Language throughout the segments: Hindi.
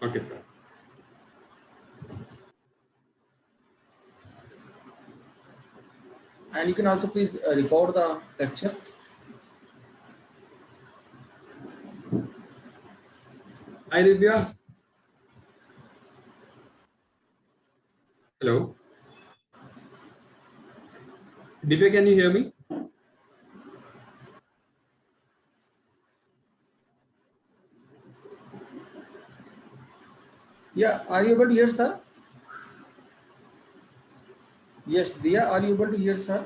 Okay, sir. And you can also please record the lecture. Hi, Divya. Hello. Divya, can you hear me? Yeah, are you able to hear, sir? Yes, Diya, are you able to hear, sir?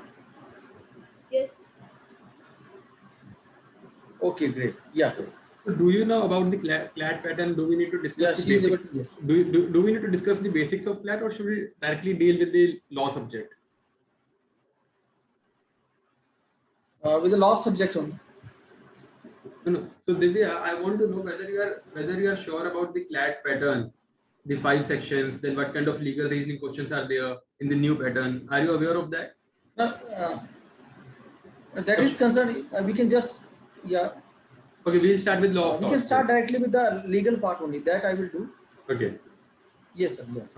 Yes. Okay, great. Yeah. So do you know about the clad pattern? Do we need to discuss Yeah, the she is able basics? to hear. Do we need to discuss the basics of clad, or should we directly deal with the law subject? With the law subject only. No. So Divya, I want to know whether you are sure about the clad pattern, the 5 sections, then what kind of legal reasoning questions are there in the new pattern. Are you aware of that? No, that is concerned. We can just, yeah. Okay, we'll start with law of We can torts. start directly with the legal part only. That I will do. Okay. Yes, sir. Yes.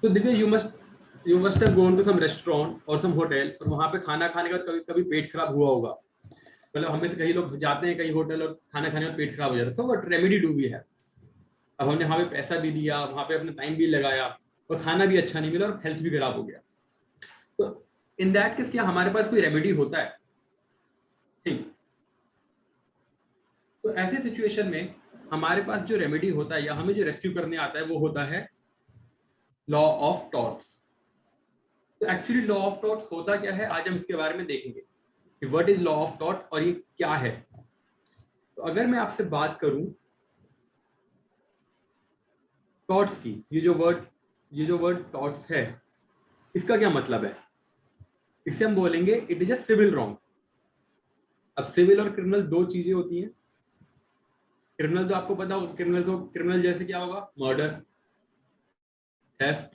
So Divya, you must have gone to some restaurant or some hotel और वहाँ पे खाना खाने का कभी कभी पेट खराब हुआ होगा. मतलब हमें से कई लोग जाते हैं कई होटल और खाना खाने में पेट खराब हो जाता है. So what remedy do we have? अब हमने वहाँ पे पैसा भी दिया, वहाँ पे अपना टाइम भी लगाया और खाना भी अच्छा नहीं मिला और हेल्थ भी खराब हो गया. तो इन दैट केस क्या हमारे पास कोई रेमेडी होता है? ठीक. तो ऐसे सिचुएशन में हमारे पास जो रेमेडी होता है या हमें जो रेस्क्यू करने आता है वो होता है लॉ ऑफ टॉर्ट्स. तो एक्चुअली लॉ ऑफ टॉर्ट्स होता क्या है, आज हम इसके बारे में देखेंगे कि what is law of tort और ये क्या है. तो अगर मैं आपसे बात करूं टॉर्ट्स की, ये जो वर्ड टॉर्ट्स है इसका क्या मतलब है, इसे हम बोलेंगे it is a civil wrong. अब सिविल और क्रिमिनल दो चीजें होती हैं. क्रिमिनल तो आपको पता होगा, क्रिमिनल जैसे क्या होगा, murder, theft,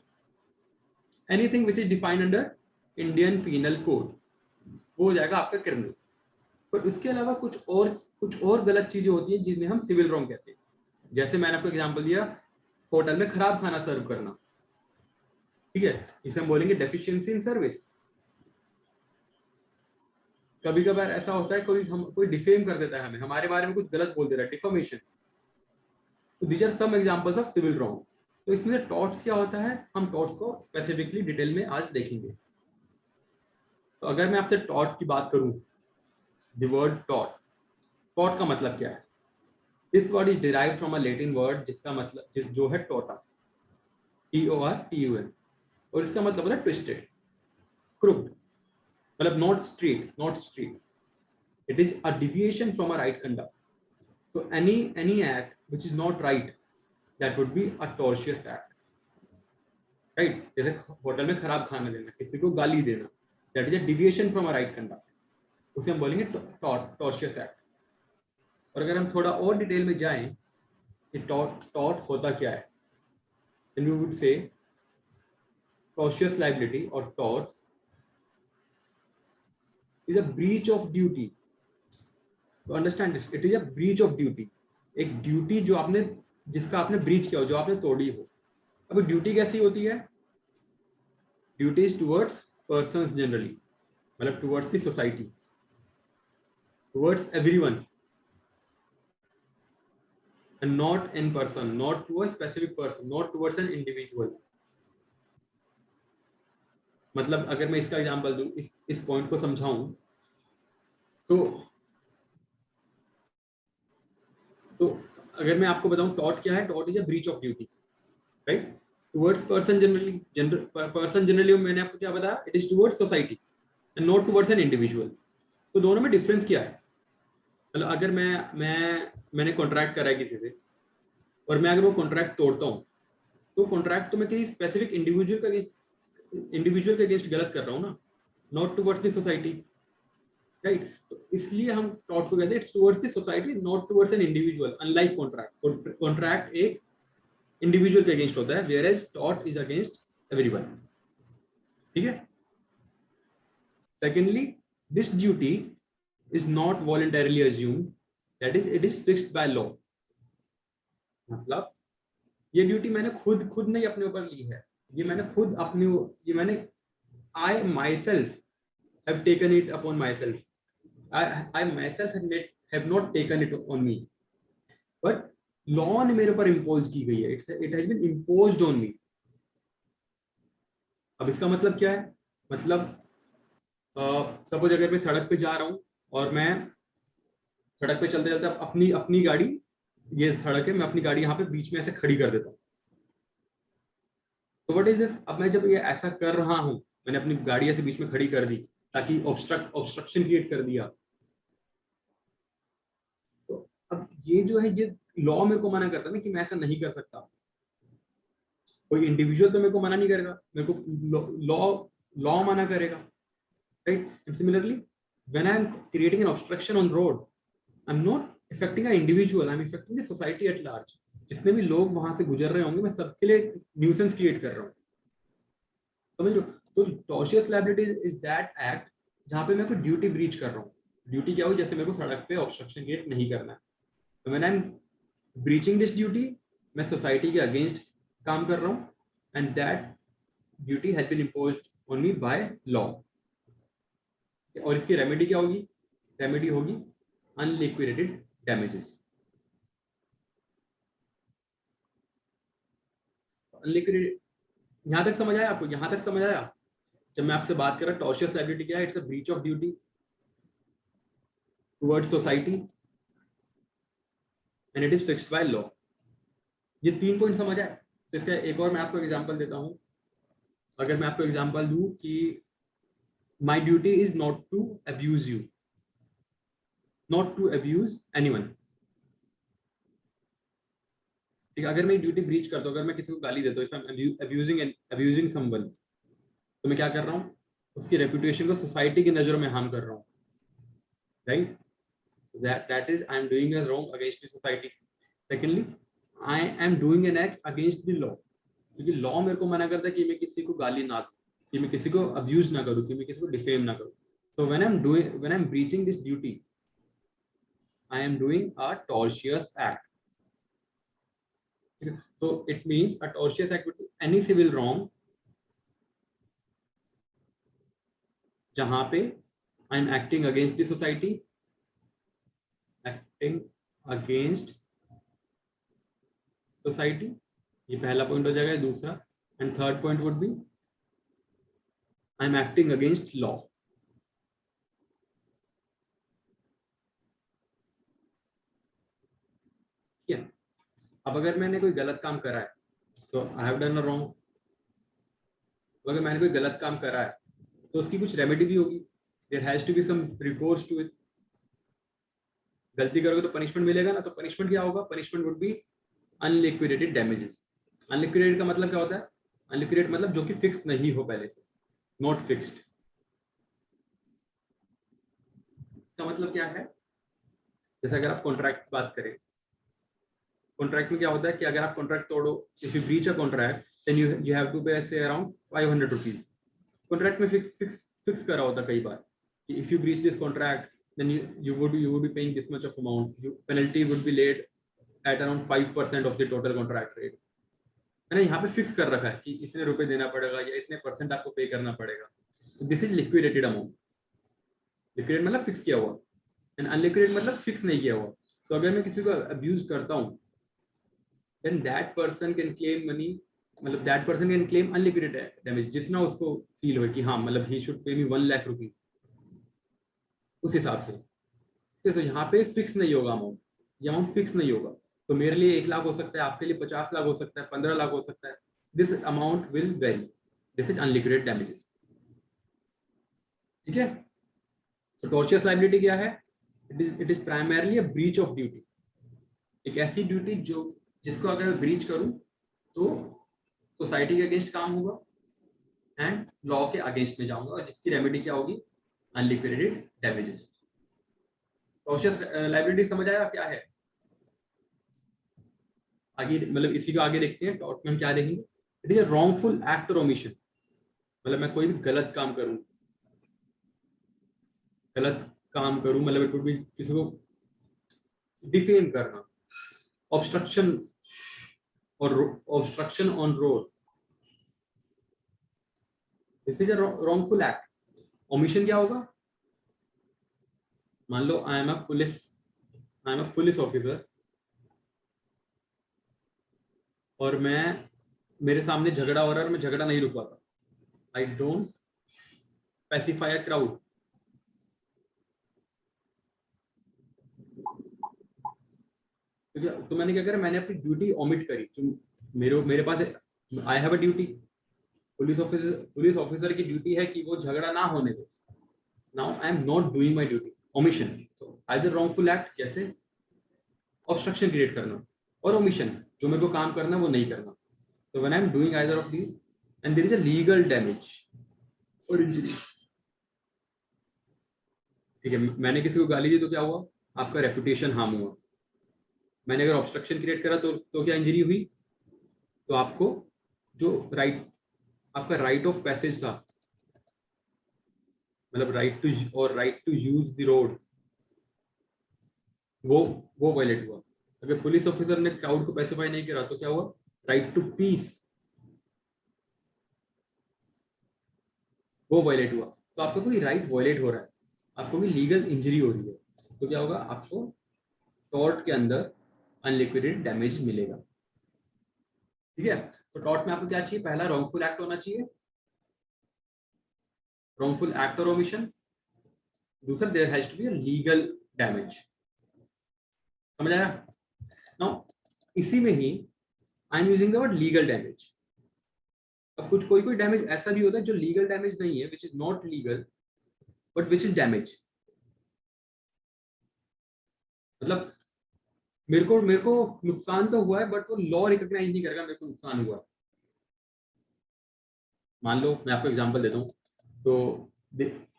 anything which is defined under Indian Penal Code, वो हो जाएगा आपका क्रिमिनल. पर उसके अलावा कुछ और गलत चीजें होती हैं जिन्हें हम सिविल रॉन्ग कहते हैं. जैसे मैंने आपको एग्जांपल दिया, होटल में खराब खाना सर्व करना, ठीक है, इसे हम बोलेंगे डेफिशिएंसी इन सर्विस. कभी कभार ऐसा होता है कोई डिफेम कर देता है, हमारे बारे में कुछ गलत बोल दे रहा है, डिफॉर्मेशन. तो these are some examples of civil wrong. तो इसमें टॉर्ट्स क्या होता है, हम टॉर्ट्स को स्पेसिफिकली डिटेल में आज देखेंगे. तो अगर मैं आपसे टॉर्ट की बात करूं, द वर्ड टॉर्ट का मतलब क्या है. This word is derived from a Latin word जिसका मतलब जो है टोटा, TORTUN, और इसका मतलब होता है ट्विस्टेड, क्रुक्ड, मतलब not straight. It is a deviation from a right conduct. So any act which is not right, that would be a tortious act, right? जैसे होटल में खराब खाना देना, किसी को गाली देना, that is a deviation from a right conduct. उसे हम बोलेंगे tortious act. और अगर हम थोड़ा और डिटेल में जाएं कि टॉर्ट होता क्या है, then we would say tortious liability or torts is a breach of duty. To understand this, it is a breach of duty. एक ड्यूटी जिसका आपने ब्रीच किया हो, जो आपने तोड़ी हो. अब ड्यूटी कैसी होती है, duty is towards persons generally, मतलब towards the society, towards everyone, and not in person, not to a specific person, not towards an individual. मतलब अगर मैं इसका एग्जांपल दूं, इस पॉइंट को समझाऊं, तो अगर मैं आपको बताऊं टॉर्ट क्या है, tort is a breach of duty, right, towards person generally मैंने आपको क्या बताया, it is towards society and not towards an individual. तो दोनों में डिफरेंस क्या है. मतलब अगर मैंने कॉन्ट्रैक्ट करा है किसी से और मैं अगर वो कॉन्ट्रैक्ट तोड़ता हूँ, तो कॉन्ट्रैक्ट तो मैं किसी स्पेसिफिक इंडिविजुअल के अगेंस्ट गलत कर रहा हूँ ना, not towards the society, right. तो इसलिए हम टॉर्ट को कहते हैं it's towards the society, not towards an individual. Unlike contract एक इंडिविजुअल के अगेंस्ट होता है, whereas tort is against everyone. ठीक है. Secondly, this duty is not voluntarily assumed, that is, it is fixed by law. मतलब ये ड्यूटी मैंने खुद नहीं अपने ऊपर ली है, ये मैंने खुद अपने, ये मैंने I myself have taken it upon myself, I myself have not taken it on me, but law ने मेरे ऊपर इम्पोज की गई है, it has been imposed on me. अब इसका मतलब क्या है? मतलब सपोज अगर मैं सड़क पे जा रहा हूँ और मैं सड़क पे चलते चलते अपनी अपनी गाड़ी, ये सड़क है, मैं अपनी गाड़ी यहाँ पे बीच में ऐसे खड़ी कर देता हूँ, तो व्हाट इज दिस? अब मैं जब ये ऐसा कर रहा हूँ, मैंने अपनी गाड़ी ऐसे बीच में खड़ी कर दी ताकि ऑब्स्ट्रक्शन क्रिएट कर दिया, तो अब ये जो है ये लॉ मेरे को मना करता है ना कि मैं ऐसा नहीं कर सकता। कोई इंडिविजुअल तो मेरे को मना नहीं करेगा, मेरे को लॉ लॉ मना करेगा, right? And similarly when I am creating an obstruction on road, I am not affecting a individual, I am affecting the society at large. जितने भी लोग वहां से गुजर रहे होंगे, मैं सबके लिए न्यूसेंस क्रिएट कर रहा हूँ, समझ लो? तो टॉर्शियस लायबिलिटी इज दैट एक्ट जहां पे मैं कोई ड्यूटी ब्रीच कर रहा हूँ। ड्यूटी क्या हो? जैसे मेरे को सड़क पे ऑब्स्ट्रक्शन क्रिएट नहीं करना है, तो when I am breaching this duty, मैं सोसाइटी के अगेंस्ट काम कर रहा हूँ, and that duty has been imposed on me by law. और इसकी रेमेडी क्या होगी? रेमेडी होगी अनलिक्विडेटेड डैमेजेस। अनलिक्विडेटेड, यहां तक समझ आया आपको? यहां तक समझ आया? जब मैं आपसे बात कर रहा, टॉर्शियस लायबिलिटी क्या है? It's a breach of duty towards society and it is fixed by law. ये 3 पॉइंट समझ आए? तो इसका एक और मैं आपको एग्जांपल देता हूं। अगर मैं आपको एग्जांपल दूं कि my duty is not to abuse you, not to abuse anyone, ठीक है? अगर मैं ड्यूटी ब्रीच करता हूं, अगर मैं किसी को गाली देता हूं, if I am abusing someone, तो मैं क्या कर रहा हूं? उसकी रेपुटेशन को सोसाइटी की नजरों में हार्म कर रहा हूं, right? that is I am doing a wrong against the society. Secondly, I am doing an act against the law, क्योंकि लॉ मेरे को मना करता है कि मैं किसी को गाली ना दूं, कि मैं किसी को अब्यूज ना करूं, कि मैं किसी को डिफेम ना करूं। So when I'm breaching this duty, I am doing a tortious act. So it means a tortious act would be any civil wrong जहां पे I am acting against the society, acting against society, ये पहला पॉइंट हो जाएगा। दूसरा and third point would be I am acting against law. ठीक है? अब अगर मैंने कोई गलत काम करा है, तो I have done a wrong, अगर मैंने कोई गलत काम करा है तो उसकी कुछ रेमेडी भी होगी, there has to be some recourse to it. गलती करोगे तो पनिशमेंट मिलेगा ना, तो पनिशमेंट क्या होगा? Punishment would be unliquidated damages. Unliquidated का मतलब क्या होता है? अनलिक्विडेटेड मतलब जो कि फिक्स नहीं हो पहले से, नॉट फिक्स्ड। इसका मतलब क्या है? जैसे अगर आप कॉन्ट्रैक्ट की बात करें, कॉन्ट्रैक्ट में क्या होता है कि अगर आप कॉन्ट्रैक्ट तोड़ो, if you breach a contract, then you have to pay say around 500 rupees. Contract में फिक्स करा होता कई बार कि if you breach this contract, then you would be paying this much of amount, penalty would be laid at around 5% of the total contract rate, है ना? यहाँ पे फिक्स कर रखा है कि इतने रुपए देना पड़ेगा या इतने परसेंट आपको पे करना पड़ेगा। This is liquidated amount. Liquidate मतलब फिक्स किया हुआ, एंड अनलिक्विडेट मतलब फिक्स नहीं किया हुआ। तो अगर मैं किसी को अब्यूज करता हूँ, then that person can claim money, मतलब that person can claim unliquidated damage, जितना उसको फील हो कि हाँ मतलब he should pay me 1 lakh rupees, उस हिसाब से। तो यहाँ पे फिक्स नहीं होगा अमाउंट, ये अमाउंट फिक्स नहीं होगा। तो मेरे लिए 1 लाख हो सकता है, आपके लिए 50 लाख हो सकता है, 15 लाख हो सकता है। This amount will very, this is unliquidated damages. ठीक है? तो टॉर्शियस लायबिलिटी क्या है? It is primarily a breach of duty, एक ऐसी ड्यूटी जो जिसको अगर मैं ब्रीच करूं तो सोसाइटी के अगेंस्ट काम होगा एंड लॉ के अगेंस्ट में जाऊंगा, और जिसकी रेमेडी क्या होगी? Unliquidated damages. टॉर्शियस लायबिलिटी समझ आया क्या है? आगे मतलब इसी को आगे देखते हैं। टॉर्ट में हम क्या देखेंगे? It is a wrongful act और ओमिशन, मतलब मैं कोई भी गलत काम करूं, मतलब इट वुड बी किसी को डिफेम करना, ऑब्स्ट्रक्शन और obstruction on road, this is a wrongful act. Omission क्या होगा? मान लो I am a police officer और मेरे सामने झगड़ा हो रहा है और मैं झगड़ा नहीं रुकवाता। I don't pacify a crowd. तो मैंने क्या करा, मैंने अपनी ड्यूटी ओमिट करी। तो मेरे पास I have a duty. Police officer की ड्यूटी है कि वो झगड़ा ना होने दे। Now I am not doing my duty, omission. तो आइदर रॉन्गफुल एक्ट, जैसे ऑब्स्ट्रक्शन क्रिएट करना, और ओमिशन, जो मेरे को काम करना वो नहीं करना। तो when I am doing either of these and there is a legal damage और इंजरी, ठीक है, मैंने किसी को गाली दी तो क्या हुआ? आपका रेपुटेशन हार्म हुआ। मैंने अगर ऑब्स्ट्रक्शन क्रिएट करा तो क्या इंजरी हुई? तो आपको जो आपका राइट ऑफ पैसेज था, मतलब right to use the road, वो वायलेट हुआ। अगर पुलिस ऑफिसर ने क्राउड को स्पेसिफाई नहीं करा तो क्या हुआ? राइट टू पीस, वो वायलेट हुआ। तो आपका कोई राइट वायलेट हो रहा है, आपको भी लीगल इंजरी हो रही है, तो क्या होगा? आपको टॉर्ट के अंदर अनलिक्विडेटेड डैमेज मिलेगा। ठीक है, तो टॉर्ट में आपको क्या चाहिए? पहला रॉन्गफुल एक्ट होना चाहिए, रॉन्गफुल एक्ट और ओमिशन। दूसरा, there has to be a legal damage. समझ आया? नाउ इसी में ही I am using the word legal damage. अब कोई डैमेज ऐसा भी होता है जो लीगल डैमेज नहीं है, which is not legal but which is damage. मतलब मेरे को नुकसान तो हुआ है बट वो लॉ रिकॉग्नाइज नहीं करेगा मेरे को नुकसान हुआ है। मान लो मैं आपको एग्जांपल देता हूँ। तो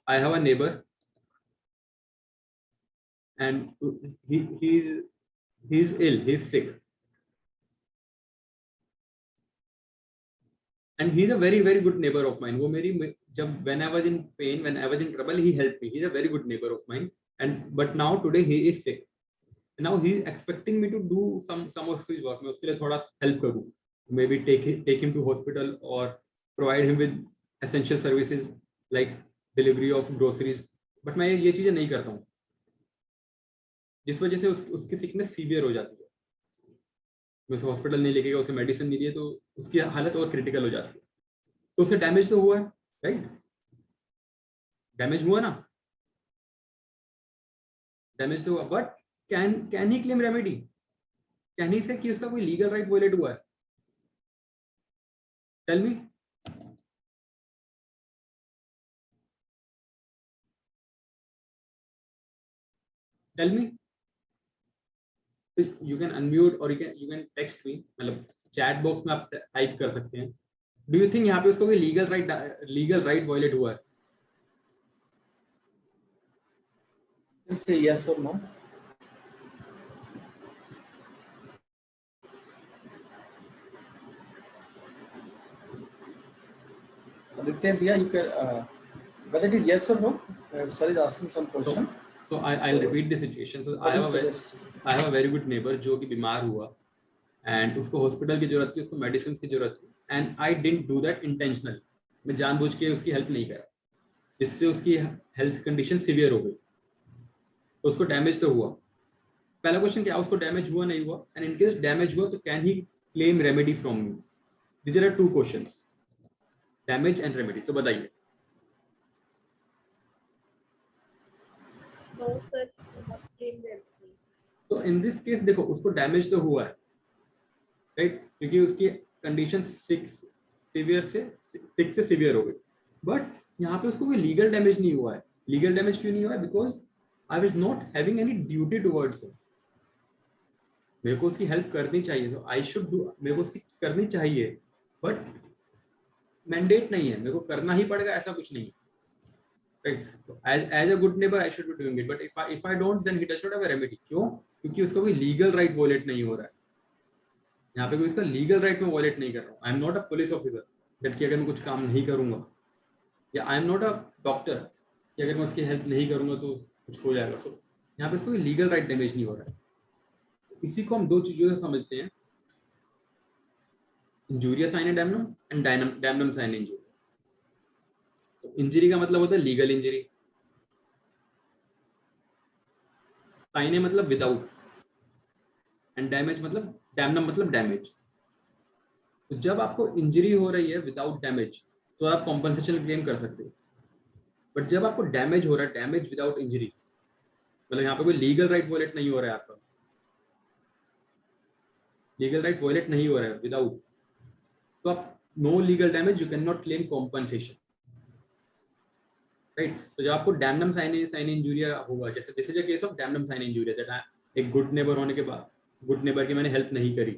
आई have a neighbour and he's ill, he's sick, and he's a very good neighbor of mine. वो मेरी जब when I was in pain, when I was in trouble, he helped me. He's a very good neighbor of mine, and but now today he is sick. And now he's expecting me to do some of his work. मैं उसके लिए थोड़ा help करूँ, maybe take him to hospital or provide him with essential services like delivery of groceries. But मैं ये चीजें नहीं करता हूँ, जिस वजह से उसकी सिकनेस सीवियर हो जाती है। मैं उसे हॉस्पिटल नहीं लेके गया, उसे मेडिसिन नहीं दिए, तो उसकी हालत और क्रिटिकल हो जाती है। तो उसे डैमेज तो हुआ है, राइट? डैमेज हुआ ना, डैमेज तो हुआ, but can he claim remedy? Can he say कि उसका कोई लीगल राइट वायलेट हुआ है? Tell me. Tell me. You can unmute और यू कैन टेक्स्ट मी, मतलब चैट बॉक्स में आप टाइप कर सकते हैं। डू यू थिंक यहाँ पे उसको कोई लीगल राइट वायलेट हुआ है? Say yes or no. Aditya, you can whether it is yes or no. Sir is asking some question. So I'll repeat the situation. So I have a very good neighbor जो कि बीमार हुआ and उसको हॉस्पिटल की जरूरत थी, उसको मेडिसिन की जरूरत थी, and I didn't do that intentionally. मैं जानबूझ के उसकी हेल्प नहीं करा, जिससे उसकी हेल्थ कंडीशन सीवियर हो गई, तो उसको डैमेज तो हुआ। पहला क्वेश्चन क्या, उसको डैमेज हुआ नहीं हुआ? एंड इन केस डैमेज हुआ तो can he claim remedy from me? These are two questions, damage and remedy. तो बताइए। No, sir. Not claim remedy. तो इन दिस केस देखो, उसको डैमेज तो हुआ है, राइट? क्योंकि उसकी कंडीशन 6 से सीवियर हो गई, बट यहाँ पे उसको कोई लीगल डैमेज नहीं हुआ है। लीगल डैमेज क्यों नहीं हुआ है? Because I was not having any duty towards him. मेरे को उसकी हेल्प करनी चाहिए, तो आई शुड डू, मेरे को उसकी करनी चाहिए, बट मैंडेट नहीं है, मेरे को करना ही पड़ेगा, ऐसा कुछ नहीं है, राइट? तो as a good neighbour I should be doing it, but if I don't then he does not have a remedy. क्यों? क्योंकि उसका कोई लीगल राइट वॉलेट नहीं हो रहा है। यहाँ पे कोई इसका लीगल राइट में वॉलेट नहीं कर रहा हूँ। आई am not a police officer that कि अगर मैं कुछ काम नहीं करूंगा, या आई एम नॉट अ डॉक्टर कि अगर मैं उसकी हेल्प नहीं करूंगा तो कुछ हो जाएगा। तो यहाँ पे कोई लीगल राइट डैमेज नहीं हो रहा है। इसी को हम दो चीजों से समझते हैं, injuria sine damnum and damnum sine injury. तो इंजरी का मतलब होता है लीगल इंजरी, साइन मतलब विदाउट, एंड डैमेज मतलब डैमनम मतलब डैमेज। तो जब आपको इंजरी हो रही है विदाउट डैमेज तो आप कॉम्पनसेशन क्लेम कर सकते हो, बट जब आपको डैमेज हो रहा है, डैमेज विदाउट इंजरी, मतलब यहाँ पे कोई लीगल राइट वॉयलेट नहीं हो रहा है, आपका लीगल राइट वॉयलेट नहीं हो रहा है विदाउट, तो आप no legal damage you can not claim compensation, right. तो जब आपको डैमनम साइन इंजूरिया होगा, जैसे this is a case of damnum sine injuria, that एक गुड नेबर होने के बाद गुड नेबर की मैंने हेल्प नहीं करी,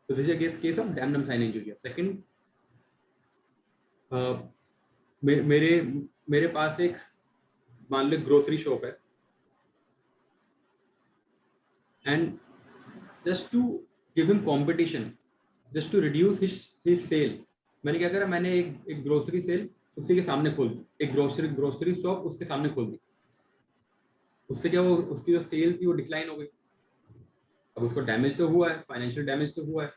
तो this is a case of damnum sine injuria. Second, मेरे मेरे पास एक मान लो ग्रोसरी शॉप है, and just to give him competition, just to reduce his sale, मैंने क्या करा, मैंने एक ग्रोसरी सेल उसी के सामने खोल दी, एक ग्रोसरी शॉप उसके सामने खोल दी। उससे क्या, वो उसकी जो सेल थी वो डिक्लाइन हो गई। अब उसको डैमेज तो हुआ है, फाइनेंशियल डैमेज तो हुआ है,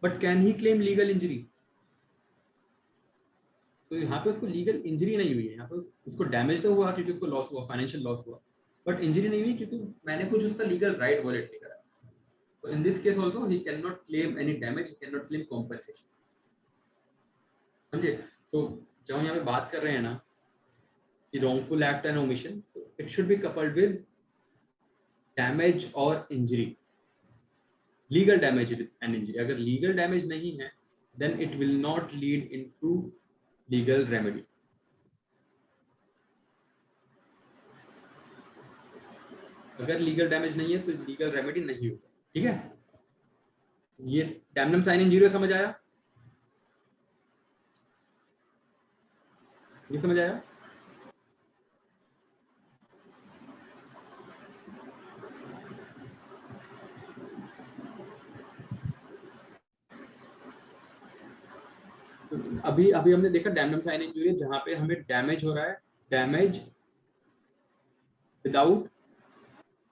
but can he claim legal injury? तो यहाँ पे उसको लीगल इंजरी नहीं हुई है, यहाँ पे उसको डैमेज तो हुआ क्योंकि उसको लॉस हुआ, फाइनेंशियल लॉस हुआ, बट इंजरी नहीं हुई क्योंकि मैंने कुछ उसका लीगल राइट वॉयलेट नहीं करा। तो in this case also he can not claim any damage, he can not claim compensation, समझे। तो जब हम यहाँ पे बात कर रहे हैं ना कि wrongful act and omission, it should be coupled with damage और injury, legal damage and injury। अगर legal damage नहीं है then it will not lead into legal remedy। अगर legal damage नहीं है तो legal remedy नहीं होगा, ठीक है। ये डैमनम साइन इंजूरी समझ आया, ये समझ आया। अभी अभी हमने देखा डैमनम साइन इंजूरी जहां पे हमें डैमेज हो रहा है, डैमेज विदाउट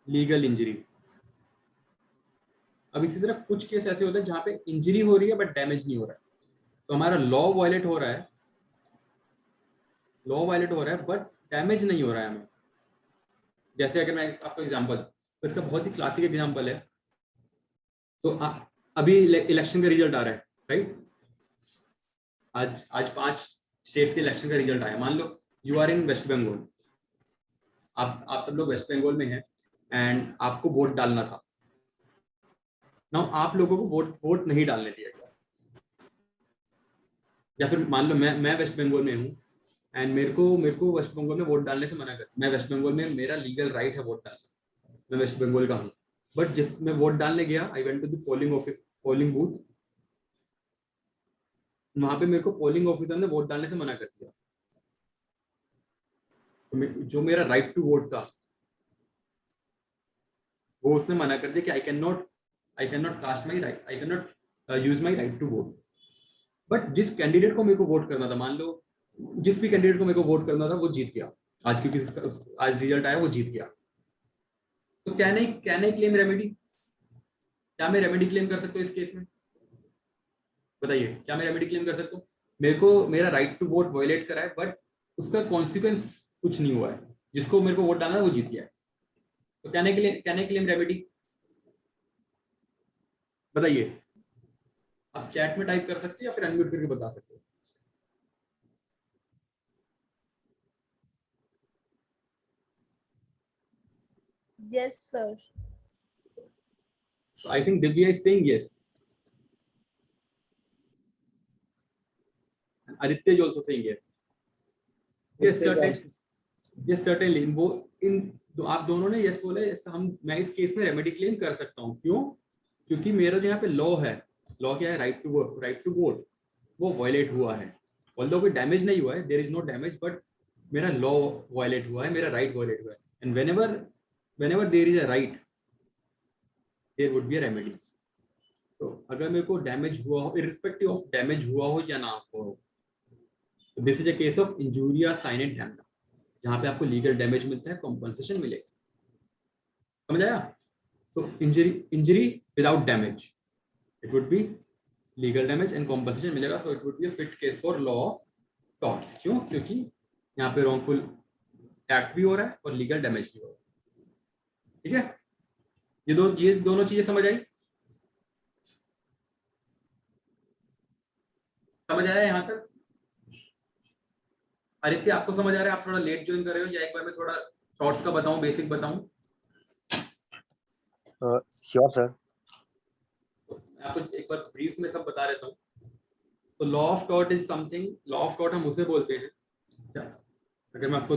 लीगल इंजरी। अब इसी तरह कुछ केस ऐसे होते हैं जहां पे इंजरी हो रही है बट डैमेज नहीं हो रहा है, तो हमारा लॉ वायलेट हो रहा है, लॉ वायलेट हो रहा है बट डैमेज नहीं हो रहा है हमें। जैसे अगर मैं आपको एग्जांपल, तो इसका बहुत ही क्लासिक एग्जांपल है। तो अभी इलेक्शन का रिजल्ट आ रहा है, राइट। आज आज 5 स्टेट्स के इलेक्शन का रिजल्ट आया। मान लो you are in West Bengal, आप सब लोग वेस्ट बंगाल में हैं एंड आपको वोट डालना था। नाउ आप लोगों को वोट नहीं डालने दिया गया, या फिर मान लो मैं वेस्ट बंगाल में हूँ एंड मेरे को वेस्ट बंगाल में वोट डालने से मना कर, मैं वेस्ट बंगाल में, मेरा लीगल राइट है वोट डालना, मैं वेस्ट बंगाल का हूँ, बट जिस मैं वोट डालने गया, I went to the polling office, polling booth, वहां पे मेरे को पोलिंग ऑफिसर ने वोट डालने से मना कर दिया। तो जो मेरा राइट टू वोट था वो उसने मना कर दिया कि I can not cast my right, I can not use my right to vote. But जिस कैंडिडेट को मेरे को वोट करना था, मान लो जिस भी कैंडिडेट को मेरे को वोट करना था वो जीत गया, आज क्योंकि आज रिजल्ट आया वो जीत गया। तो कैन आई क्लेम रेमेडी? क्या मैं रेमेडी क्लेम कर सकता हूँ इस केस में? बताइए, क्या मैं रेमेडी क्लेम कर सकता हूँ? मेरे को मेरा राइट टू वोट वायलेट करा है बट उसका कॉन्सिक्वेंस कुछ नहीं हुआ है, जिसको मेरे को वोट डालना है वो जीत गया है। तो कैन आई क्लेम रेमेडी? बताइए, आप चैट में टाइप कर सकते हैं या फिर अनम्यूट करके बता सकते हैं। Yes, sir. So I think Divya is saying yes. And Aditya is also saying yes. Yes, certainly. Yes, certainly. तो आप दोनों ने yes बोले, मैं इस केस में रेमेडी क्लेम कर सकता हूँ। क्यों? क्योंकि मेरा जो यहाँ पे लॉ है, लॉ क्या है, राइट टू वोट, वो वायलेट हुआ है। ऑल्दो कोई डैमेज नहीं हुआ है, there is no damage, but मेरा लॉ वायलेट हुआ है, मेरा राइट वायलेट हुआ है। And whenever there is a right, there would be a remedy। तो अगर मेरे को डैमेज हुआ हो, इररिस्पेक्टिव ऑफ डैमेज हुआ हो या ना हो, this is a case of injuria sine and damnum, जहाँ पे आपको लीगल डैमेज मिलता है, कॉम्पनसेशन मिलेगा। समझ आया? तो injury without damage, it would be legal damage and compensation मिलेगा, so it would be a fit case for law of torts. क्यों? क्योंकि यहाँ पे रॉन्गफुल एक्ट भी हो रहा है और लीगल डैमेज भी हो रहा है। ठीक है, ये दोनों चीजें समझ आई? समझ आया यहाँ तक? आदित्य आपको समझ आ रहा है? आप थोड़ा लेट ज्वाइन कर रहे हो, या एक बार मैं थोड़ा शॉर्ट्स का बताऊं, बेसिक बताऊं? Sure sir. मैं आपको एक बार ब्रीफ में सब बता देता हूँ। तो law of tort is something, law of tort हम उसे बोलते हैं, अगर मैं आपको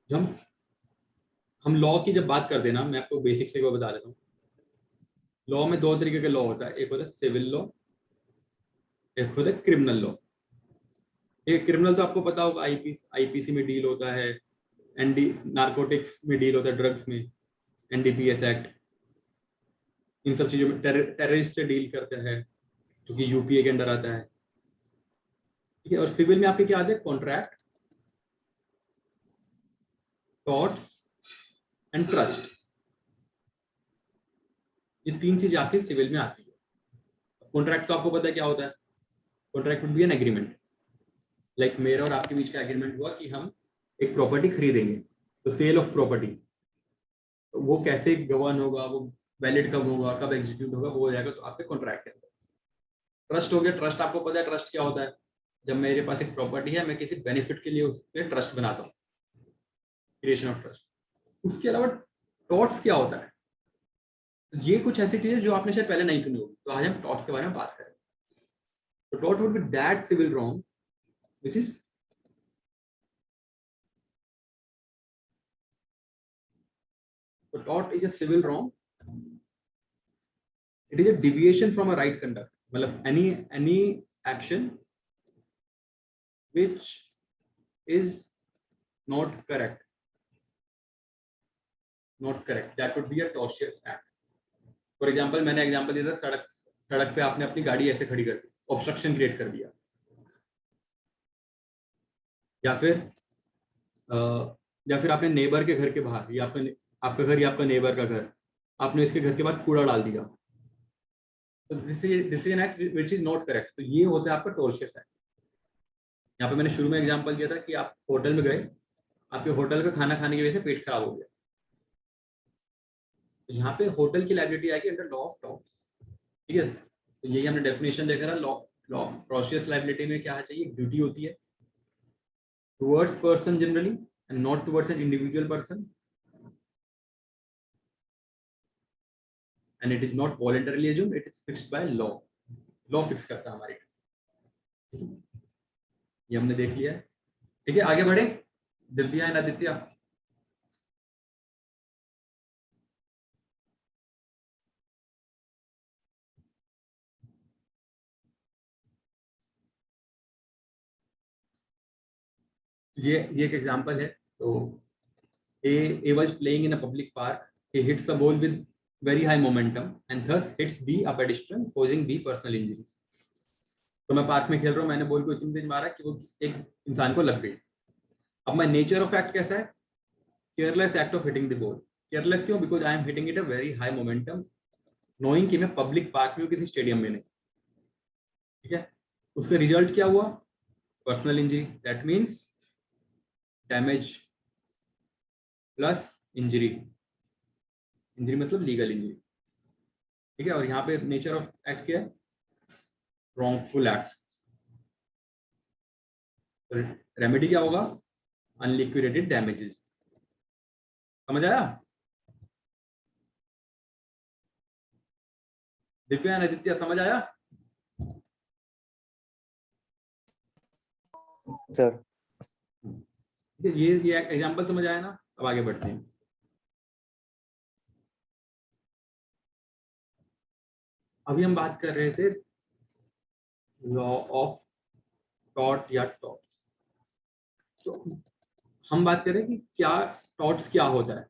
जब हम लॉ की जब बात करते हैं ना, मैं आपको बेसिक से बता देता हूँ। लॉ में दो तरीके के लॉ होता है, एक होता है सिविल लॉ, एक होता है क्रिमिनल लॉ। एक क्रिमिनल तो आपको पता होगा, आईपीसी में डील होता है, एनडी नारकोटिक्स में डील होता है, ड्रग्स में एनडीपीएस एक्ट, इन सब चीजों में टेररिस्ट से डील करता है, जो कि यूपीए के अंडर आता है। ठीक है, और सिविल में आपके क्या आते हैं? Contract, torts and trust. ये तीन चीज आपकी सिविल में आती है। कॉन्ट्रैक्ट तो आपको पता है क्या होता है? Contract would be an agreement, like मेरा और आपके बीच का एग्रीमेंट हुआ कि हम एक प्रॉपर्टी खरीदेंगे, तो सेल ऑफ प्रॉपर्टी, तो वो कैसे गवर्न होगा, वो वैलिड कब होगा, कब एग्जीक्यूट होगा, वो हो जाएगा तो आपके कॉन्ट्रैक्ट के अंदर। ट्रस्ट हो गया, ट्रस्ट आपको पता है ट्रस्ट क्या होता है? जब मेरे पास एक प्रॉपर्टी है, मैं किसी बेनिफिट के लिए उस पर ट्रस्ट बनाता हूँ, क्रिएशन ऑफ ट्रस्ट। उसके अलावा टॉर्ट्स क्या होता है? ये कुछ ऐसी चीजें जो आपने शायद पहले नहीं सुनी होगी, तो आज हम टॉर्ट्स के बारे में बात करें। तो tort would be that civil wrong which is so tort is a civil wrong. It is a deviation from a right conduct, मतलब any action which is not correct, that would be a tortious act. For example, मैंने एग्जांपल दिया था, सड़क पे आपने अपनी गाड़ी ऐसे खड़ी कर दी, ऑब्स्ट्रक्शन क्रिएट कर दिया, या फिर आपने नेबर के घर के बाहर, या आपका घर या आपका नेबर का घर, आपने इसके घर के बाद कूड़ा डाल दिया, तो this is an act which is not correct. तो ये होता है आपका टॉर्शियस एक्ट। यहाँ पे मैंने शुरू में एग्जांपल दिया था कि आप होटल में गए, आपके होटल का खाना खाने की वजह से पेट खराब हो गया, तो यहाँ पे होटल की लायबिलिटी आएगी अंडर लॉ ऑफ टॉर्ट्स। ठीक है, तो यही हमने डेफिनेशन देखा था। लॉ टॉर्शियस लायबिलिटी में क्या चाहिए? ड्यूटी होती है towards person generally and not towards an individual person, and it is not voluntarily assumed, it is fixed by law fix करता है हमारे। ये हमने देख लिया है। ठीक है, आगे बढ़े। दिव्या एंड आदित्य, ये एक एग्जांपल है। तो A was playing in a public park. He hits a ball with very high momentum and thus hits B, a pedestrian, causing B personal injuries. तो मैं पार्क में खेल रहा हूँ, मैंने बॉल को इतनी तेज मारा कि वो एक इंसान को लग गई। अब माय नेचर ऑफ एक्ट कैसा है? Careless act of hitting the ball. Careless क्यों? Because I am hitting it a very high momentum, knowing कि मैं पब्लिक पार्क में हूँ, किसी स्टेडियम में नहीं। ठीक है, उसका रिजल्ट क्या हुआ? Personal injury. That means damage plus injury, injury मतलब लीगल इंजरी। ठीक है, और यहाँ पे नेचर ऑफ एक्ट क्या है? Wrongful act. रेमेडी क्या होगा? Unliquidated damages. समझ आया? दिव्या एंड आदित्य, समझ आया? सर ये एग्जांपल समझ आया ना? अब आगे बढ़ते हैं। अभी हम बात कर रहे थे लॉ ऑफ टॉर्ट या टॉर्ट्स। तो हम बात करें कि क्या टॉर्ट्स क्या होता है।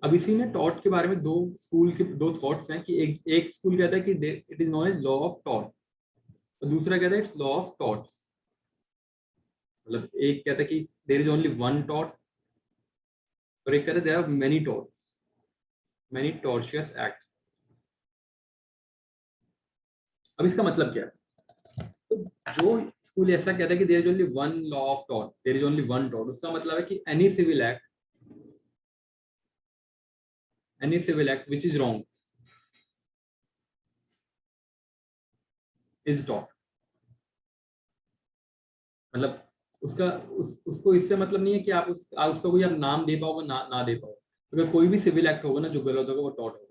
अब इसी में टॉर्ट के बारे में दो स्कूल के दो थॉट्स हैं कि एक स्कूल कहता है कि it is known as law of tort, और दूसरा कहता है इट्स लॉ ऑफ टॉर्ट्स। मतलब एक कहता है कि there is only one tort, और एक कहता है there are many torts, many tortious acts. अब इसका मतलब क्या है? तो जो स्कूल ऐसा कहता है कि there is only one law of tort, there is only one tort, उसका मतलब है कि any civil act which is wrong is tort. मतलब उसको इससे मतलब नहीं है कि आप उसका कोई आप नाम दे पाओगे ना दे पाओ। अगर कोई भी सिविल एक्ट होगा ना जो गलत होगा वो टॉर्ट होगा।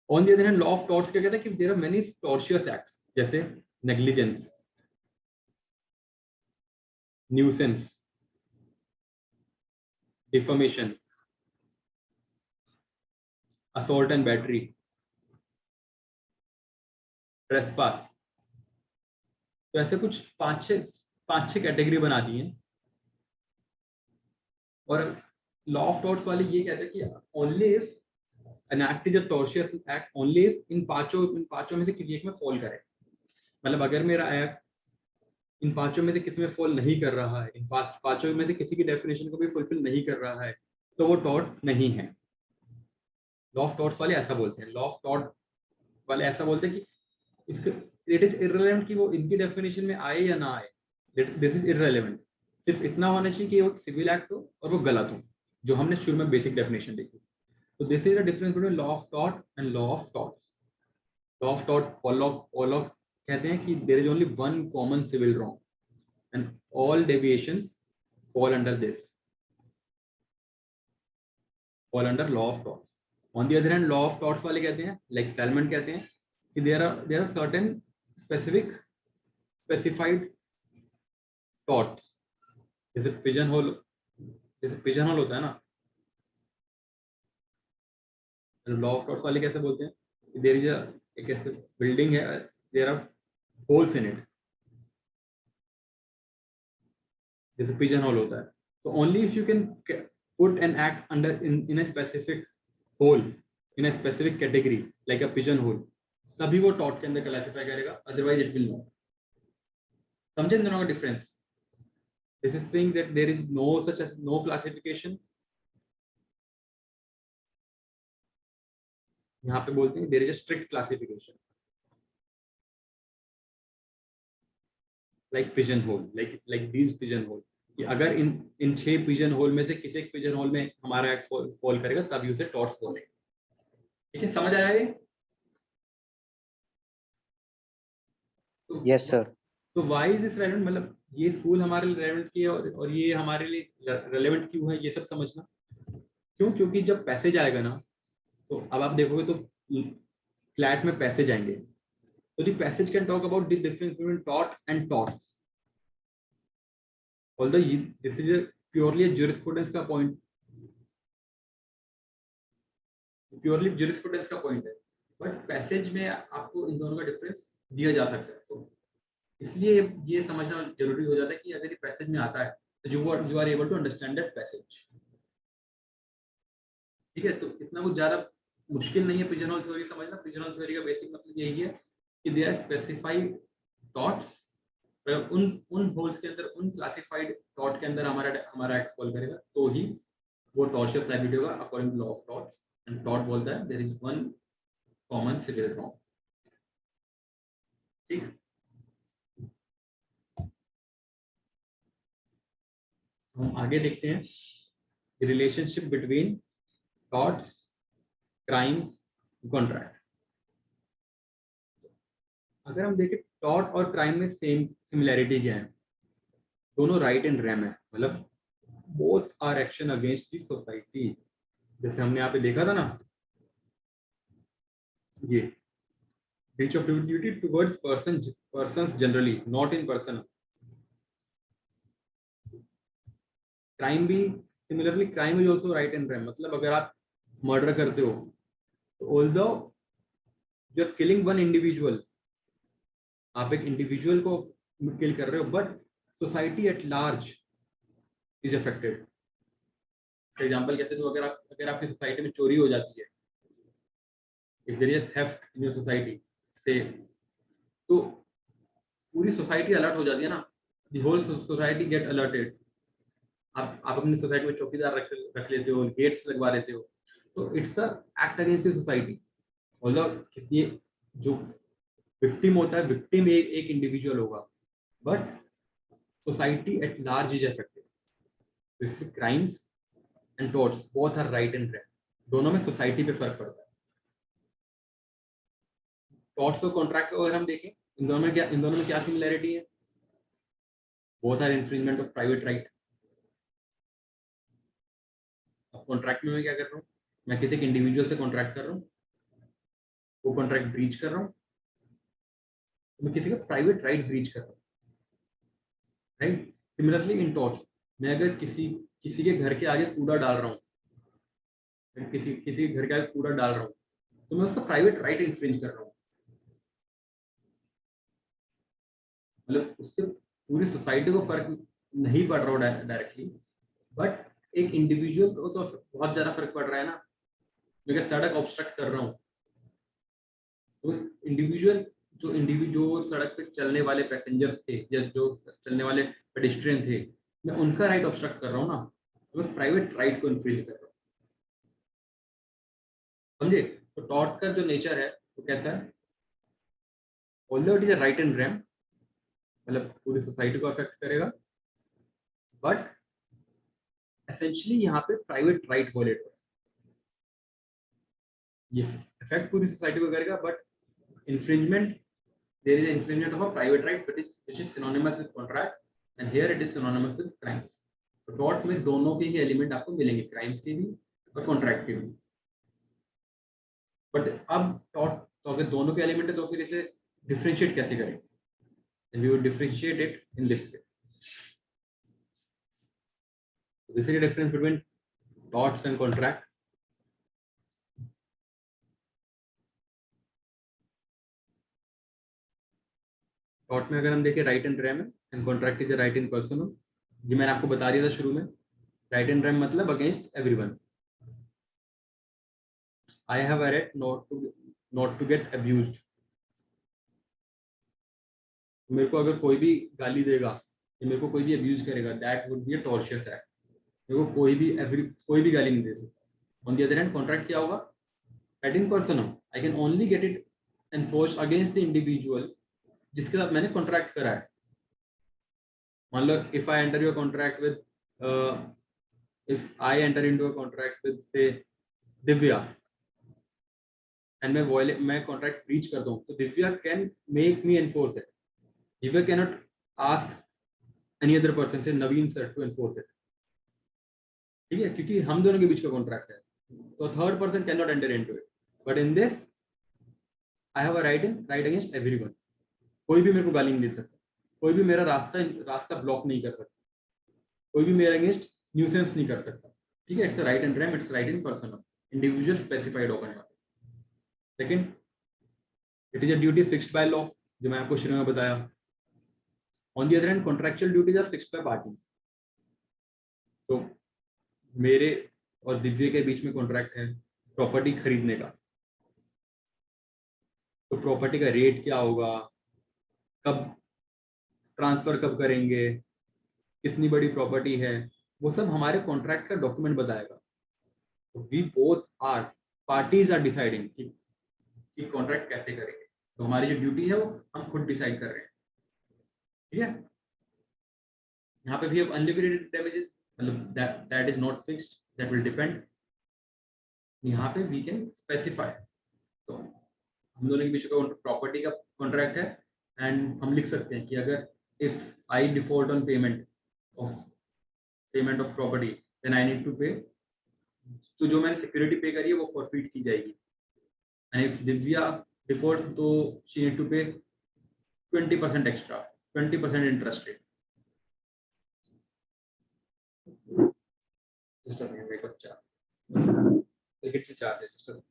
On the other hand law of torts क्या कहता है कि there are many tortious acts, जैसे negligence, nuisance, defamation, assault and battery, trespass. तो ऐसे कुछ पांच छह कैटेगरी बना दी हैं। और लॉ ऑफ टॉर्ट्स वाले ये कहते हैं कि only if an act is a tortious act only if इन पांचों में से किसी एक में फॉल करे। मतलब अगर मेरा एक्ट इन पांचों में से किसी में फॉल नहीं कर रहा है, इन पांचों में से किसी की डेफिनेशन को भी फुलफिल नहीं कर रहा है, तो वो टॉर्ट नहीं है। लॉ ऑफ टॉर्ट्स वाले ऐसा बोलते हैं। लॉ ऑफ टॉर्ट वाले ऐसा बोलते हैं कि इसके इट इज इररिलेवेंट कि वो इनकी डेफिनेशन में आए या ना आए, दिस इज इररिलेवेंट। सिर्फ इतना होना चाहिए कि वो सिविल एक्ट हो और वो गलत हो, जो हमने शुरू में बेसिक डेफिनेशन देखी। तो this is the difference between law of tort and law of torts. Law of tort all of कहते हैं कि there is only one common civil wrong and all deviations fall under this, fall under law of torts. On the other hand law of torts वाले कहते हैं, लाइक सेलमेंट कहते हैं कि there are certain specified torts. जैसे पिजन होल होता है ना, लॉ ऑफ टॉर्ट्स वाले कैसे बोलते हैं, देयर इज एक ऐसे बिल्डिंग है, there are holes in it, जैसे पिजन होल होता है। तो only if you can put an act under in a specific hole, in a specific category like a pigeon hole, तभी वो टॉर्ट के अंदर क्लासिफाई करेगा, अदरवाइज इट विल नॉट। समझे दोनों का difference? This is saying that there is no such as no classification. यहाँ पे बोलते हैं there is a strict classification, like pigeonhole, like these pigeonhole. कि अगर इन 6 पिजन होल में से किसी एक पिजन होल में हमारा एक्ट फॉल करेगा तभी उसे टॉर्ट्स बोलेंगे। ठीक है, समझ आया ये? Yes sir. तो व्हाई इज दिस रेलेवेंट, मतलब ये स्कूल हमारे लिए रेलेवेंट की है और ये हमारे लिए रेलेवेंट क्यों है, ये सब समझना। क्यों? क्योंकि जब पैसेज आएगा ना, तो अब आप देखोगे तो फ्लैट में पैसेज आएंगे, तो the passage can talk about the difference between tort and torts. Although this is purely jurisprudence का पॉइंट, प्योरली ज्यूरिस्प्रूडेंस का पॉइंट है, बट पैसेज में आपको इन दोनों का डिफरेंस दिया जा सकता है। तो इसलिए ये समझना जरूरी हो जाता है कि अगर ये पैसेज में आता है तो you are able to understand that passage. ठीक है, तो इतना कुछ ज्यादा मुश्किल नहीं है पिजनहोल थ्योरी समझना। पिजनहोल थ्योरी का बेसिक मतलब यही है कि दे आर स्पेसिफाइड थॉट्स, उन होल्स के अंदर, उन क्लासिफाइड थॉट के अंदर हमारा एक्ट फॉल करेगा तो ही वो टॉर्शियस लाइबिलिटी होगा according to law of torts. And tort बोलता है there is one common civil wrong. ठीक, हम आगे देखते हैं relationship between torts, crime, contract. अगर हम देखें टॉर्ट और क्राइम में सेम सिमिलैरिटी क्या है, दोनों राइट एंड रैम है, मतलब both are action against the society. जैसे हमने यहाँ पे देखा था ना, ये breach of duty towards persons generally, not in person. Crime भी similarly, crime is also right and rem, मतलब अगर आप मर्डर करते हो तो although you are killing one individual, आप एक इंडिविजुअल को किल कर रहे हो, but society at large is affected. For example कैसे, तो अगर आपकी सोसाइटी में चोरी हो जाती है, if there is theft in your society से, तो पूरी सोसाइटी अलर्ट हो जाती है ना, the whole society get alerted. आप अपनी सोसाइटी में चौकीदार रख लेते हो, गेट्स लगवा लेते हो, तो it's a act against the society. Although किसी जो विक्टिम होता है, विक्टिम एक इंडिविजुअल होगा, but society at large is affected. Crimes and torts both are right and wrong, दोनों में सोसाइटी पे फर्क पड़ता है। टॉर्ट्स और कॉन्ट्रैक्ट अगर हम देखें, इन दोनों में क्या सिमिलरिटी है? Both are infringement of private right. अब कॉन्ट्रैक्ट में मैं क्या कर रहा हूँ? मैं किसी एक इंडिविजुअल से कॉन्ट्रैक्ट कर रहा हूँ, वो कॉन्ट्रैक्ट ब्रीच कर रहा हूँ, तो मैं किसी का प्राइवेट राइट ब्रीच कर रहा हूँ, राइट। सिमिलरली इन टॉर्ट्स, मैं अगर किसी के घर के आगे कूड़ा डाल रहा हूँ, किसी के घर के आगे कूड़ा डाल रहा हूँ, तो मैं उसका प्राइवेट राइट इन्फ्रिंज कर रहा हूँ। मतलब उससे पूरी सोसाइटी को फर्क नहीं पड़ रहा हो डायरेक्टली, बट एक इंडिविजुअल को तो बहुत ज्यादा फर्क पड़ रहा है ना। मैं अगर सड़क ऑब्स्ट्रक्ट कर रहा हूँ, तो इंडिविजुअल जो सड़क पे चलने वाले पैसेंजर्स थे या जो चलने वाले पेडिस्ट्रियन थे, मैं उनका राइट ऑब्स्ट्रक्ट कर रहा हूँ ना, तो मैं प्राइवेट राइट को इन्फ्रिंज कर रहा हूँ। समझे? तो टॉर्ट का जो नेचर है वो कैसा है? Although it is a right and rem, मतलब पूरी सोसाइटी को अफेक्ट करेगा, बट एसेंशियली यहाँ पे प्राइवेट राइट वॉलेट हो, ये इफेक्ट पूरी सोसाइटी को करेगा, but infringement, there is an infringement of a private right which is synonymous with contract, and here it is synonymous with crimes. तो टॉर्ट में दोनों के ही एलिमेंट आपको मिलेंगे, क्राइम्स के भी और कॉन्ट्रैक्ट के भी। बट अब टॉर्ट तो अगर दोनों के एलिमेंट है तो फिर इसे डिफरेंशिएट कैसे करें? and we will differentiate it in this way. So this is the difference between torts and contract. Tort में अगर हम देखें राइट एंड रैम है, and contract is right in personal. ये मैंने आपको बता दिया था शुरू में, राइट एंड रैम मतलब against everyone. I have a right not to get abused. मेरे को अगर कोई भी गाली देगा या मेरे को कोई भी अब्यूज करेगा, that would be a torturous act. मेरे को कोई भी गाली नहीं दे सकता। On the other hand contract क्या होगा? Right in personam, I can only get it enforce against the individual जिसके साथ मैंने कॉन्ट्रैक्ट करा है। मान लो if I enter your contract with if I enter into a contract with say Divya, and मैं कॉन्ट्रैक्ट ब्रीच करता हूँ, तो Divya can make me enforce it. Divya can not ask any other person से नवीन सर टू एनफोर्स इट, ठीक है, क्योंकि हम दोनों के बीच का कॉन्ट्रैक्ट है, तो third person can not enter into it. But in this I have a right against everyone. कोई भी मेरे को गाली नहीं दे सकता, कोई भी मेरा रास्ता ब्लॉक नहीं कर सकता, कोई भी मेरे अगेंस्ट न्यूसेंस नहीं कर सकता, ठीक है। It's right and rem, it's right in person, individual specified होगा यहाँ पे। Second, it is a duty fixed by law, जो मैं आपको शुरू में बताया। On the other hand contractual duties are fixed by parties. तो मेरे और दिव्य के बीच में कॉन्ट्रैक्ट है प्रॉपर्टी खरीदने का, तो प्रॉपर्टी का रेट क्या होगा, कब ट्रांसफर कब करेंगे, कितनी बड़ी प्रॉपर्टी है, वो सब हमारे कॉन्ट्रैक्ट का डॉक्यूमेंट बताएगा। तो we both are parties are deciding कि कॉन्ट्रैक्ट कैसे करेंगे। तो हमारी जो ड्यूटी है वो हम खुद डिसाइड कर रहे हैं, ठीक है। यहाँ पे भी अब अनलिक्विडेटेड डैमेजेस, मतलब that is not fixed, that will depend. यहाँ पे वी कैन स्पेसिफाई, तो हम दोनों के बीच का प्रॉपर्टी का कॉन्ट्रैक्ट है, एंड हम लिख सकते हैं कि अगर if I default on payment of property then I need to pay, तो जो मैंने सिक्योरिटी पे करी है वो फॉरफिट की जाएगी। एंड इफ दिव्या डिफॉल्ट, तो शी नीड टू पे 20% एक्स्ट्रा, 20% इंटरेस्ट रेट। सिस्टर ने मेरे को टिकट से चार्ज है sister.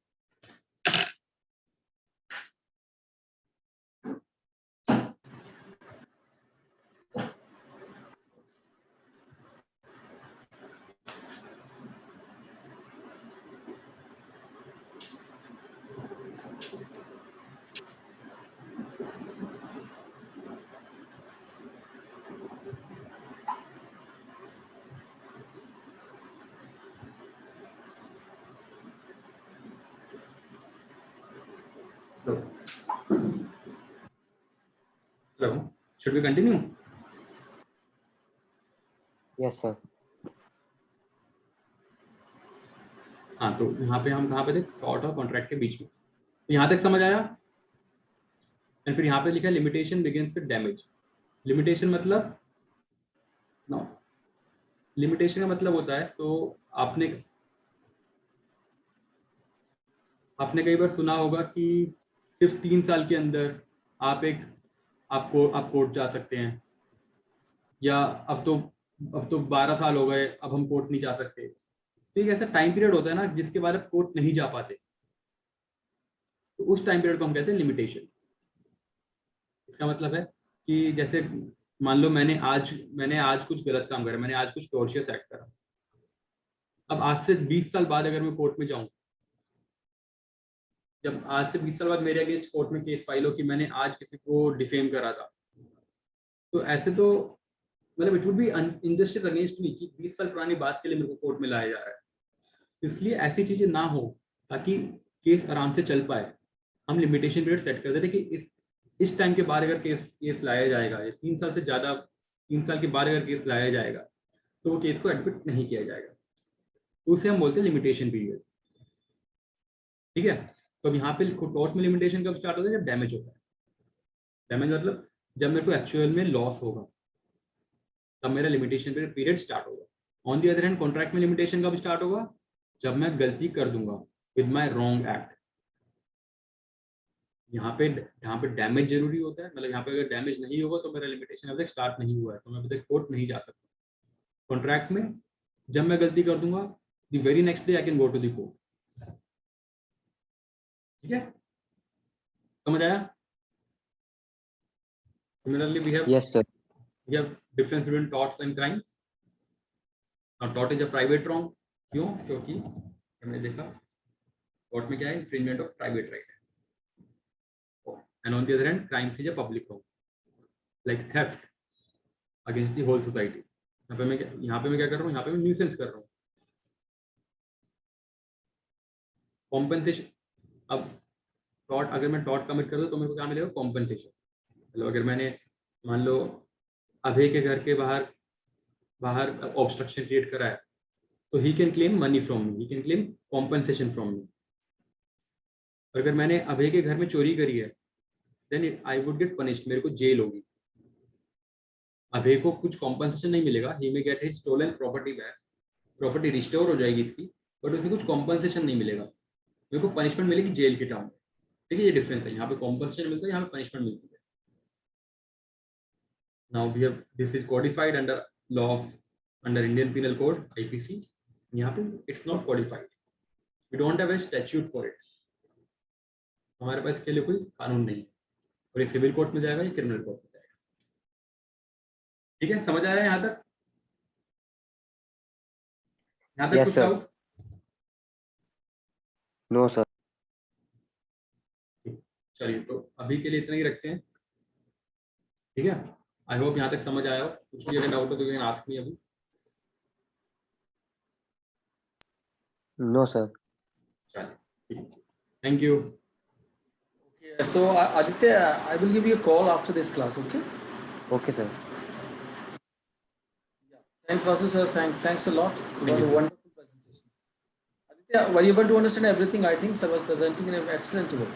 Should we continue? Yes sir. हाँ, तो यहाँ पे हम कहाँ पे थे? टॉर्ट और कॉन्ट्रैक्ट के बीच में। तो यहाँ तक समझ आया? एंड फिर यहाँ पे लिखा है limitation begins with damage. Limitation मतलब लिमिटेशन का मतलब होता है, तो आपने कई बार सुना होगा कि सिर्फ 3 साल के अंदर आप कोर्ट जा सकते हैं, या अब तो 12 साल हो गए, अब हम कोर्ट नहीं जा सकते। तो एक ऐसा टाइम पीरियड होता है ना जिसके बाद आप कोर्ट नहीं जा पाते, तो उस टाइम पीरियड को हम कहते हैं लिमिटेशन। इसका मतलब है कि जैसे मान लो मैंने आज कुछ गलत काम करा, मैंने आज कुछ टॉर्शियस एक्ट करा। अब आज से 20 साल बाद अगर मैं कोर्ट में जाऊं, जब आज से 20 साल बाद मेरे अगेंस्ट कोर्ट में केस फाइल हो कि मैंने आज किसी को डिफेम करा था, तो ऐसे तो मतलब it would B injustice against me कि 20 साल पुरानी बात के लिए मेरे को कोर्ट में लाया जा रहा है। इसलिए ऐसी चीजें ना हो, ताकि केस आराम से चल पाए, हम लिमिटेशन पीरियड सेट कर देते कि इस टाइम के बाद अगर केस लाया जाएगा, 3 साल से ज़्यादा 3 साल के बाद अगर केस लाया जाएगा तो वो केस को एडमिट नहीं किया जाएगा, तो उसे हम बोलते हैं लिमिटेशन पीरियड। ठीक है, तो अब यहाँ पे टॉर्ट में लिमिटेशन कब स्टार्ट होता है? जब डैमेज होता है। डैमेज मतलब जब मेरे को एक्चुअल में लॉस होगा, तब मेरा लिमिटेशन पीरियड स्टार्ट होगा। On the other hand contract में लिमिटेशन कब स्टार्ट होगा? जब मैं गलती कर दूंगा विद माई रॉन्ग एक्ट। यहाँ पे डैमेज जरूरी होता है, मतलब यहाँ पे अगर डैमेज नहीं होगा तो मेरा लिमिटेशन अभी तक स्टार्ट नहीं हुआ है, तो मैं अभी तक कोर्ट नहीं जा सकता। कॉन्ट्रैक्ट में जब मैं गलती कर दूंगा, the very next day I can go to the court. ठीक है, समझ आया? Similarly, we have yes sir. difference between torts and crimes. Now, tort is a private wrong. क्यों? क्योंकि हमने देखा tort में क्या है? Infringement of private right. And on the other hand, crimes is a public wrong, like theft against the whole society. यहाँ पे मैं क्या कर रहा हूँ? यहाँ पे मैं न्यूसेंस कर रहा हूँ। कॉम्पनसेशन, अब टॉर्ट, अगर मैं टॉर्ट कमिट कर दूँ तो मेरे को क्या मिलेगा? कॉम्पनसेशन। मतलब अगर मैंने मान लो अभय के घर के बाहर ऑब्स्ट्रक्शन क्रिएट करा है, तो he can claim money from me, he can claim compensation from me. अगर मैंने अभय के घर में चोरी करी है, then I would get punished, मेरे को जेल होगी। अभय को कुछ कॉम्पनसेशन नहीं मिलेगा, he may get his stolen property back, property restore हो जाएगी इसकी, बट उसे कुछ कॉम्पनसेशन नहीं मिलेगा, मेरे को पनिशमेंट मिलेगी जेल की टर्म में। ठीक है, ये डिफरेंस है। यहाँ पे कॉम्पनसेशन मिलता है, यहाँ पे पनिशमेंट मिलती है। Now we have, this is codified under law of, under Indian Penal Code, IPC. यहाँ पे it's not codified. We don't have a statute for it. हमारे पास इसके लिए कोई कानून नहीं है, और ये सिविल कोर्ट में जाएगा या क्रिमिनल कोर्ट में जाएगा। ठीक है, समझ आया यहाँ तक? Yes, कुछ sir. डाउट? No sir. चलिए, तो अभी के लिए इतना ही रखते हैं। ठीक है, आई होप यहाँ तक समझ आया हो। कुछ भी अगर डाउट हो तो यू कैन आस्क मी अभी। No sir. चलिए, ठीक है, thank you. Okay, so Aditya, I will give you a call after this class, okay? Okay sir. Thanks, Vasu sir. Thanks a lot. It Thank was a you. wonderful presentation. Aditya, were you able to understand everything? I think sir was presenting in an excellent way.